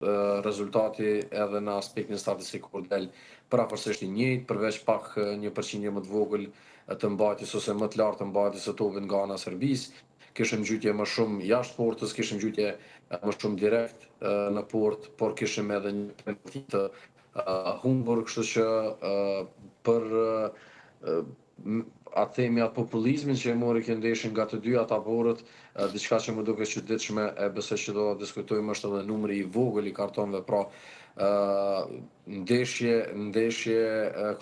rezultati edhe në aspektin statistik kur del praportësisht i njëjtë, përveç pak një përqindje më të vogël të mbajtjes ose më të lartë të mbajtjes së topit nga ana e Serbisë. Kishim gjytje më shumë jashtë portës, kishim gjytje më shumë direkt në port, por kishim edhe një penalti të humbur, kështu që për atë themi atë populizmin që e mori kjo ndeshje nga të dyja taborët, diçka që më duket çuditshme, e besoj që do ta diskutojmë, është edhe numri i vogël i kartonëve, pra ndeshje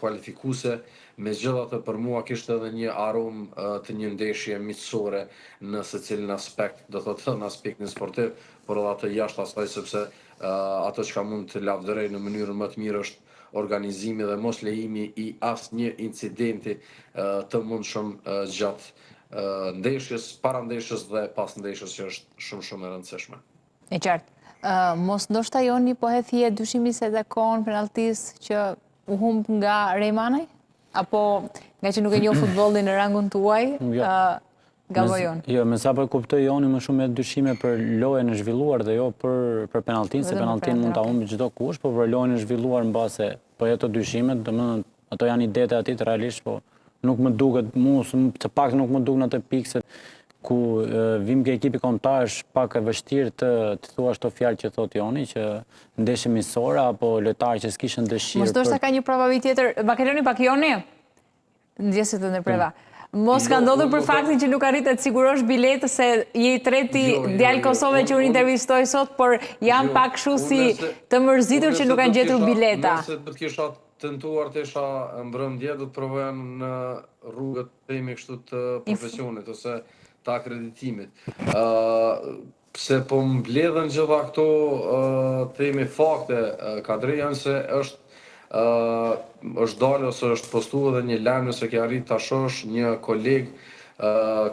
kualifikuese, megjithatë për mua kishte edhe një aromë të një ndeshje miqësore në secilin aspekt, do thotë në aspektin sportiv, por edhe atë jashtë asaj, sepse ato që mund të lavdëroj në mënyrën më të mirë është organizimi dhe mos lejimi i asnjë incidenti të mundshëm gjatë ndeshjes, para ndeshjes dhe pas ndeshjes, që është shumë e rëndësishme. E qartë. Mos ndoshta joni po hethje dyshimi se takon penaltis që u humb nga Rejmanaj? Apo nga që nuk e njoh futbollin në rangun tuaj, gabojoni? Jo, me sa po kuptoj joni më shumë me dyshime për lojën e zhvilluar dhe jo për penaltin, se penaltin mund ta humbi çdo kush, po për lojën e zhvilluar mbase po jeto dyshimet, domethënë ato janë idete aty realisht, po nuk më duket të pak nuk më duken atë pikë ku vim ke ekipi kombëtar është pak e vështirë të thuash to fjalë që thot Joni, që ndeshje miqësore apo lojtarë që s'kishin dëshirë. Mos ndoshta ka një provavi tjetër, Makedoni pak Joni? Ndjeset të ndërpreva. Mos ka ndodhur për faktin që nuk arritë të sigurosh biletë, se je i treti djalë Kosove që unë intervistoj sot, por jam pak kështu si të mërzitur që nuk kanë gjetur bileta. Nëse do të kisha tentuar të isha mbrëm dje, do të provoja në rrugët temi kështu të profesionit ose të akreditimit. Pse po mbledhen gjitha këto temi fakte, kadri janë se është dalë ose është postuar edhe një lajm, nëse ke arrit ta shohësh, një koleg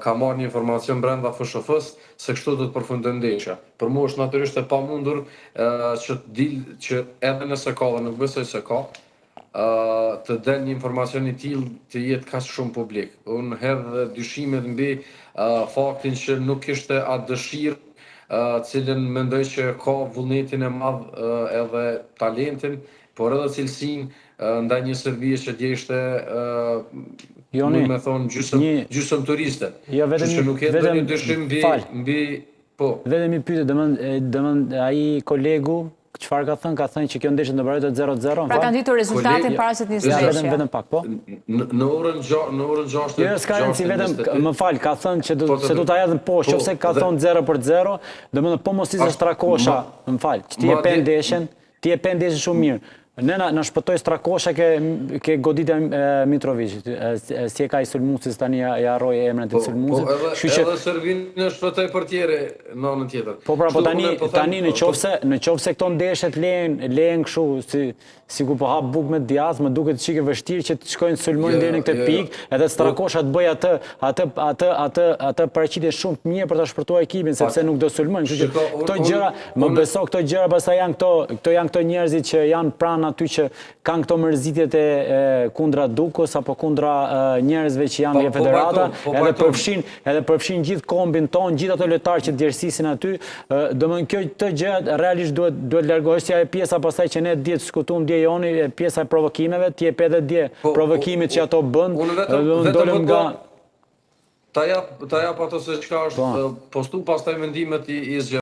ka marrë një informacion brenda FSHF-s se kështu do të përfundojë ndeshja. Për mua është natyrisht e pamundur që edhe nëse ka, dhe nuk besoj se ka, të del një informacion i tillë të jetë kaq shumë publik. Unë hedh dyshimet mbi faktin që nuk kishte atë dëshirë, cilën mendoj që ka vullnetin e madh edhe talentin, por edhe cilësinë ndaj një Serbie që dje ishte, mund me thonë, gjysmë turiste. Që nuk e do një dyshim mbi po. Vetëm i pyete, domethënë ai kolegu çfarë ka thënë që kjo ndeshje do bëhet 0-0? Pra kanë ditur rezultatin para se të nisë ndeshja. Vetëm pak, po. Në orën 6. Jo, s'ka rëndësi, vetëm më fal, ka thënë që do ta hedhën poshtë, nëse ka thënë 0-0, domethënë po mos ishte Strakosha, më fal, që ti e pe ndeshjen shumë mirë. Ne na shpëtoi Strakosha ke goditja Mitrovicit, si e ka i sulmuesit tani ja harroi emrin e sulmuesit. Edhe Serbinë shpëtoi për tjerë në anën tjetër. Po pra, tani në qofse këto ndeshjet lehen kështu si ku po hap buk me Diaz, më duket çike vështirë që të shkojnë sulmojnë deri në këtë pikë, edhe Strakosha të bëj atë paraqitje shumë të mirë për ta shpërtuar ekipin, sepse nuk do sulmojnë. Kështu që këto gjëra, më beso, këto gjëra pastaj janë këto njerëzit që janë pranë aty që kanë këto mërzitjet e kundra Dukos apo kundra njerëzve që janë në federata, edhe përfshin gjithë kombin ton, gjithë ato lojtarë që djersisin aty, domethënë këtë gjë realisht duhet largohesh, si ajo pjesa pastaj që ne dje diskutuam dje Joni, pjesa e provokimeve, ti e pe edhe dje provokimit që ato bën, dolëm nga ta jap ato se çka është postu, pastaj mendimet i zgjedh.